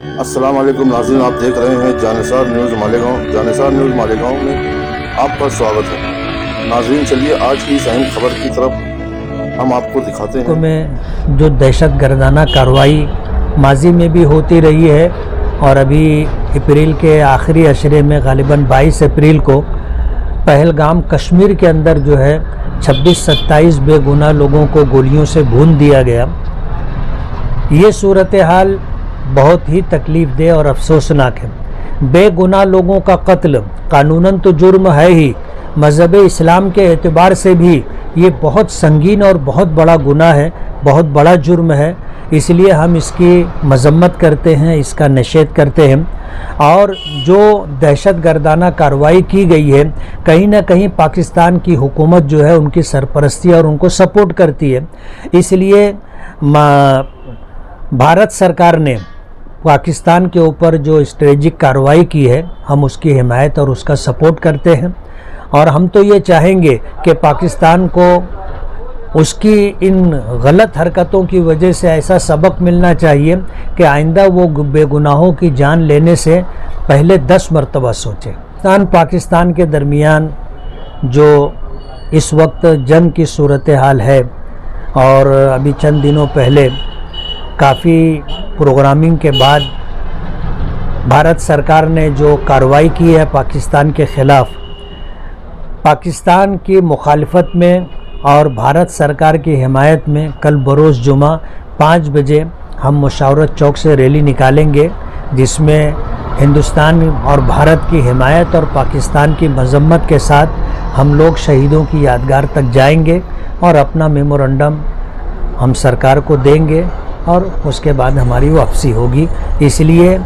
अस्सलाम वालेकुम नाज़रीन, आप देख रहे हैं जानिसार न्यूज़ मालेगांव। जानिसार न्यूज़ मालेगांव में आपका स्वागत है। नाज़रीन, चलिए आज की इस अहम खबर की तरफ हम आपको दिखाते हैं। में जो दहशत गर्दाना कार्रवाई माजी में भी होती रही है और अभी अप्रैल के आखिरी अशरे में गालिबन 22 अप्रैल को पहलगाम कश्मीर के अंदर जो है 26-27 बेगुनाह लोगों को गोलियों से भून दिया गया। ये सूरत हाल बहुत ही तकलीफ दे और अफसोसनाक है। बेगुनाह लोगों का कत्ल कानूनन तो जुर्म है ही, मज़हब इस्लाम के एतबार से भी ये बहुत संगीन और बहुत बड़ा गुनाह है, बहुत बड़ा जुर्म है। इसलिए हम इसकी मजम्मत करते हैं, इसका निषेध करते हैं। और जो दहशत गर्दाना कार्रवाई की गई है, कहीं ना कहीं पाकिस्तान की हुकूमत जो है उनकी सरपरस्ती और उनको सपोर्ट करती है। इसलिए भारत सरकार ने पाकिस्तान के ऊपर जो स्ट्रेटेजिक कार्रवाई की है, हम उसकी हिमायत और उसका सपोर्ट करते हैं। और हम तो ये चाहेंगे कि पाकिस्तान को उसकी इन गलत हरकतों की वजह से ऐसा सबक मिलना चाहिए कि आइंदा वो बेगुनाहों की जान लेने से पहले 10 मरतबा सोचे। पाकिस्तान के दरमियान जो इस वक्त जंग की सूरत हाल है, और अभी चंद दिनों पहले काफ़ी प्रोग्रामिंग के बाद भारत सरकार ने जो कार्रवाई की है पाकिस्तान के ख़िलाफ़, पाकिस्तान की मुखालफत में और भारत सरकार की हिमायत में कल बरोज़ जुमा 5 बजे हम मुशावरत चौक से रैली निकालेंगे, जिसमें हिंदुस्तान और भारत की हिमायत और पाकिस्तान की मजम्मत के साथ हम लोग शहीदों की यादगार तक जाएंगे और अपना मेमोरेंडम हम सरकार को देंगे और उसके बाद हमारी वापसी होगी। इसलिए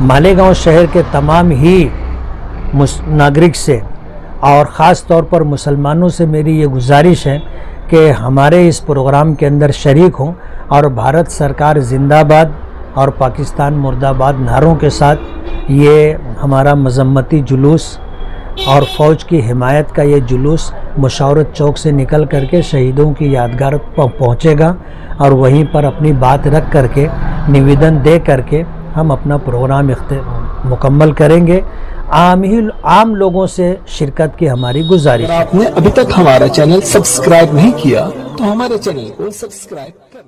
मालेगांव शहर के तमाम ही नागरिक से और ख़ास तौर पर मुसलमानों से मेरी ये गुजारिश है कि हमारे इस प्रोग्राम के अंदर शरीक हों और भारत सरकार जिंदाबाद और पाकिस्तान मुर्दाबाद नारों के साथ ये हमारा मजम्मती जुलूस और फ़ौज की हिमायत का ये जुलूस मुशावरत चौक से निकल करके शहीदों की यादगार पहुँचेगा और वहीं पर अपनी बात रख करके निवेदन दे करके हम अपना प्रोग्राम मुकम्मल करेंगे। आम लोगों से शिरकत की हमारी गुजारिश है। आपने अभी तक हमारा चैनल सब्सक्राइब नहीं किया तो हमारे चैनल को सब्सक्राइब कर